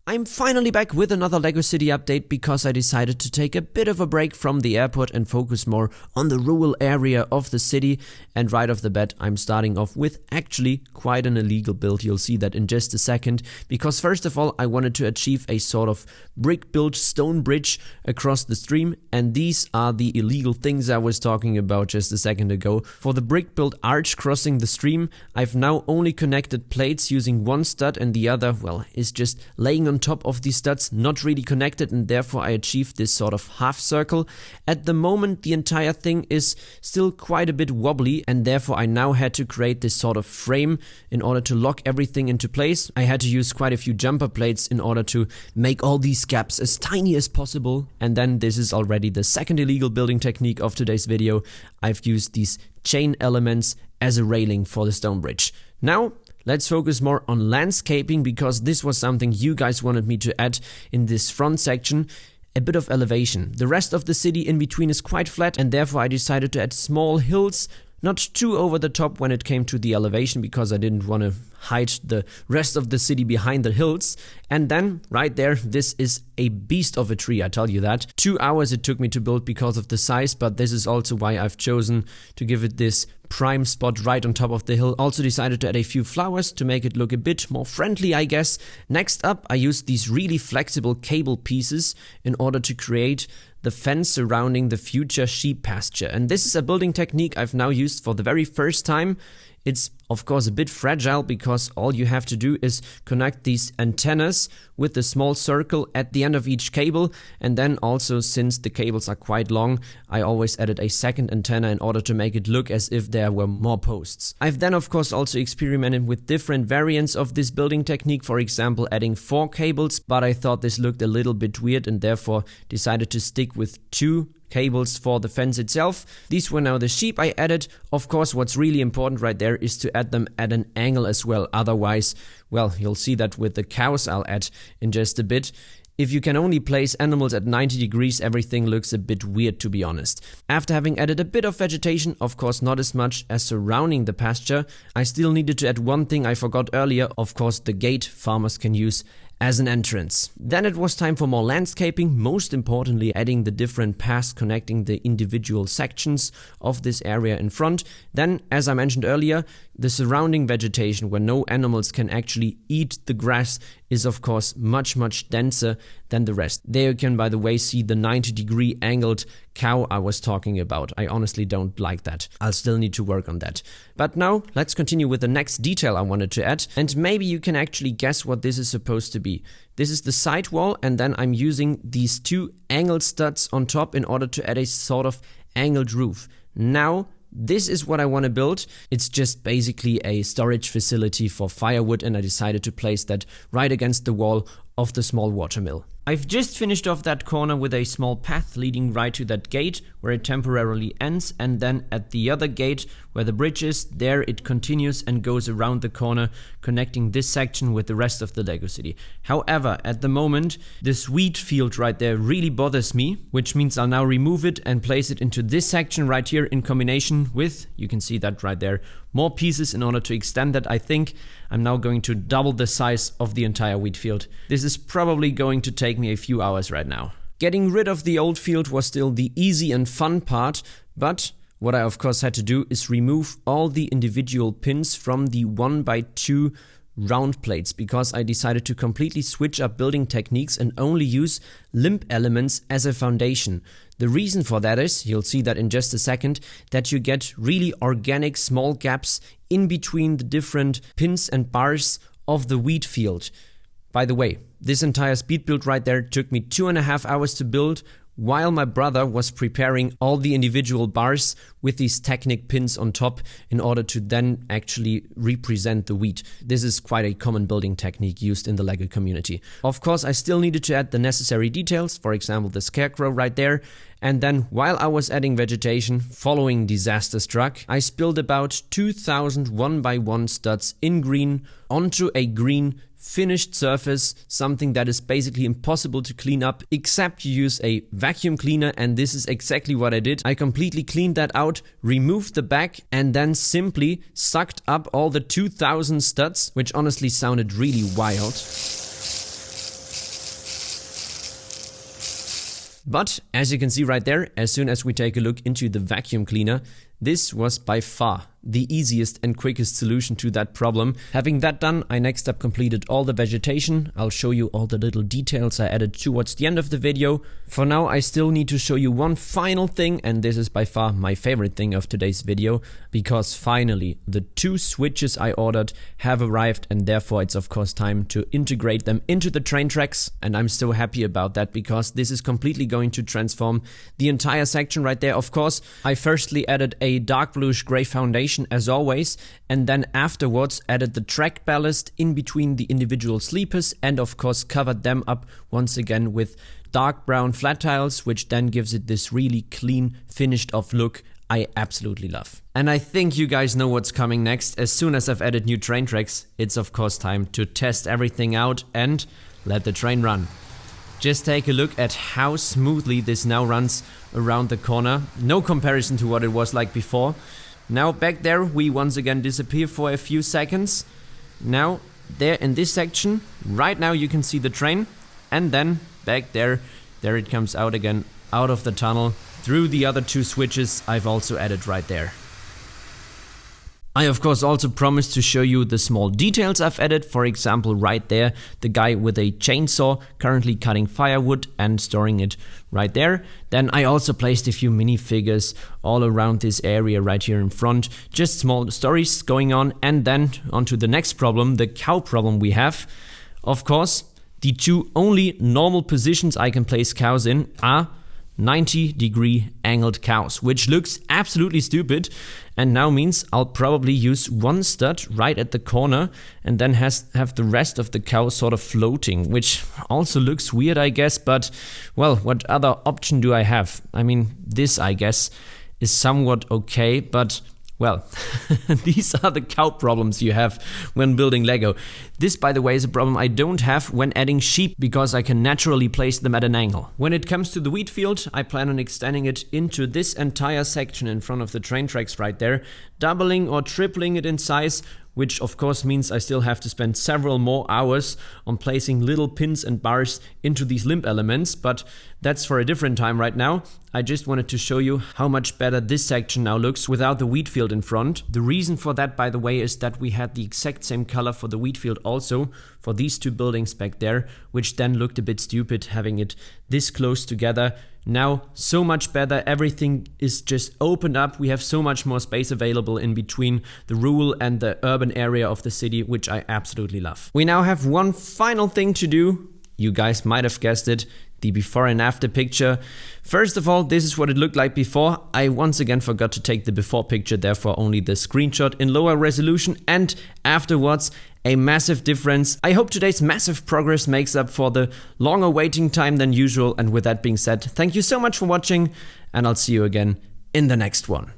I'm finally back with another LEGO City update because I decided to take a bit of a break from the airport and focus more on the rural area of the city. And right off the bat, I'm starting off with actually quite an illegal build. You'll see that in just a second, because first of all, I wanted to achieve a sort of brick-built stone bridge across the stream, and these are the illegal things I was talking about just a second ago. For the brick-built arch crossing the stream, I've now only connected plates using one stud, and the other, well, is just laying on top of these studs, not really connected, and therefore I achieved this sort of half circle. At the moment, the entire thing is still quite a bit wobbly, and therefore I now had to create this sort of frame in order to lock everything into place. I had to use quite a few jumper plates in order to make all these gaps as tiny as possible. And then this is already the second illegal building technique of today's video. I've used these chain elements as a railing for the stone bridge. Now, let's focus more on landscaping, because this was something you guys wanted me to add in this front section. A bit of elevation. The rest of the city in between is quite flat, and therefore I decided to add small hills, not too over the top when it came to the elevation, because I didn't want to hide the rest of the city behind the hills. And then right there, this is a beast of a tree, I tell you that. 2 hours it took me to build because of the size, but this is also why I've chosen to give it this prime spot right on top of the hill. Also decided to add a few flowers to make it look a bit more friendly, I guess. Next up, I used these really flexible cable pieces in order to create the fence surrounding the future sheep pasture. And this is a building technique I've now used for the very first time. It's of course a bit fragile, because all you have to do is connect these antennas with the small circle at the end of each cable. And then also, since the cables are quite long, I always added a second antenna in order to make it look as if there were more posts. I've then of course also experimented with different variants of this building technique, for example adding 4 cables, but I thought this looked a little bit weird and therefore decided to stick with 2 cables for the fence itself. These were now the sheep I added. Of course, what's really important right there is to add them at an angle as well. Otherwise, well, you'll see that with the cows I'll add in just a bit. If you can only place animals at 90 degrees, everything looks a bit weird, to be honest. After having added a bit of vegetation, of course not as much as surrounding the pasture, I still needed to add one thing I forgot earlier, of course the gate farmers can use as an entrance. Then it was time for more landscaping, most importantly adding the different paths connecting the individual sections of this area in front. Then, as I mentioned earlier, the surrounding vegetation where no animals can actually eat the grass is of course much denser than the rest. There you can, by the way, see the 90-degree angled cow I was talking about. I honestly don't like that. I'll still need to work on that. But now let's continue with the next detail I wanted to add, and maybe you can actually guess what this is supposed to be. This is the side wall, and then I'm using these 2 angled studs on top in order to add a sort of angled roof. Now, this is what I want to build. It's just basically a storage facility for firewood, and I decided to place that right against the wall of the small watermill. I've just finished off that corner with a small path leading right to that gate where it temporarily ends, and then at the other gate where the bridge is, there it continues and goes around the corner, connecting this section with the rest of the LEGO City. However, at the moment, this wheat field right there really bothers me, which means I'll now remove it and place it into this section right here in combination with, you can see that right there, more pieces in order to extend that. I think I'm now going to double the size of the entire wheat field. This is probably going to take me a few hours right now. Getting rid of the old field was still the easy and fun part, but what I of course had to do is remove all the individual pins from the 1x2 round plates, because I decided to completely switch up building techniques and only use limb elements as a foundation. The reason for that is, you'll see that in just a second, that you get really organic small gaps in between the different pins and bars of the wheat field. By the way, this entire speed build right there took me 2.5 hours to build, while my brother was preparing all the individual bars with these Technic pins on top in order to then actually represent the wheat. This is quite a common building technique used in the LEGO community. Of course, I still needed to add the necessary details, for example the scarecrow right there. And then, while I was adding vegetation following disaster struck, I spilled about 2,000 1x1 studs in green onto a green finished surface, something that is basically impossible to clean up except you use a vacuum cleaner, and this is exactly what I did. I completely cleaned that out, removed the back, and then simply sucked up all the 2,000 studs, which honestly sounded really wild. But as you can see right there, as soon as we take a look into the vacuum cleaner, this was by far the easiest and quickest solution to that problem. Having that done, I next up completed all the vegetation. I'll show you all the little details I added towards the end of the video. For now, I still need to show you one final thing, and this is by far my favorite thing of today's video, because finally the 2 switches I ordered have arrived, and therefore it's of course time to integrate them into the train tracks. And I'm so happy about that, because this is completely going to transform the entire section right there. Of course, I firstly added a dark bluish gray foundation as always, and then afterwards added the track ballast in between the individual sleepers, and of course covered them up once again with dark brown flat tiles, which then gives it this really clean, finished off look I absolutely love. And I think you guys know what's coming next. As soon as I've added new train tracks, it's of course time to test everything out and let the train run. Just take a look at how smoothly this now runs around the corner. No comparison to what it was like before. Now back there we once again disappear for a few seconds. Now there in this section, right now you can see the train, and then back there it comes out again, out of the tunnel, through the other 2 switches I've also added right there. I of course also promised to show you the small details I've added. For example, right there, the guy with a chainsaw currently cutting firewood and storing it right there. Then I also placed a few minifigures all around this area right here in front. Just small stories going on. And then onto the next problem, the cow problem we have. Of course, the 2 only normal positions I can place cows in are 90-degree angled cows, which looks absolutely stupid, and now means I'll probably use one stud right at the corner and then have the rest of the cow sort of floating, which also looks weird, I guess, but well, what other option do I have? I mean, this I guess is somewhat okay, but well, these are the cow problems you have when building Lego. This, by the way, is a problem I don't have when adding sheep, because I can naturally place them at an angle. When it comes to the wheat field, I plan on extending it into this entire section in front of the train tracks right there, doubling or tripling it in size, which of course means I still have to spend several more hours on placing little pins and bars into these limb elements, but that's for a different time right now. I just wanted to show you how much better this section now looks without the wheat field in front. The reason for that, by the way, is that we had the exact same color for the wheat field also for these 2 buildings back there, which then looked a bit stupid having it this close together. Now, so much better, everything is just opened up, we have so much more space available in between the rural and the urban area of the city, which I absolutely love. We now have one final thing to do. You guys might have guessed it, the before and after picture. First of all, this is what it looked like before. I once again forgot to take the before picture, therefore only the screenshot in lower resolution, and afterwards a massive difference. I hope today's massive progress makes up for the longer waiting time than usual, and with that being said, thank you so much for watching, and I'll see you again in the next one.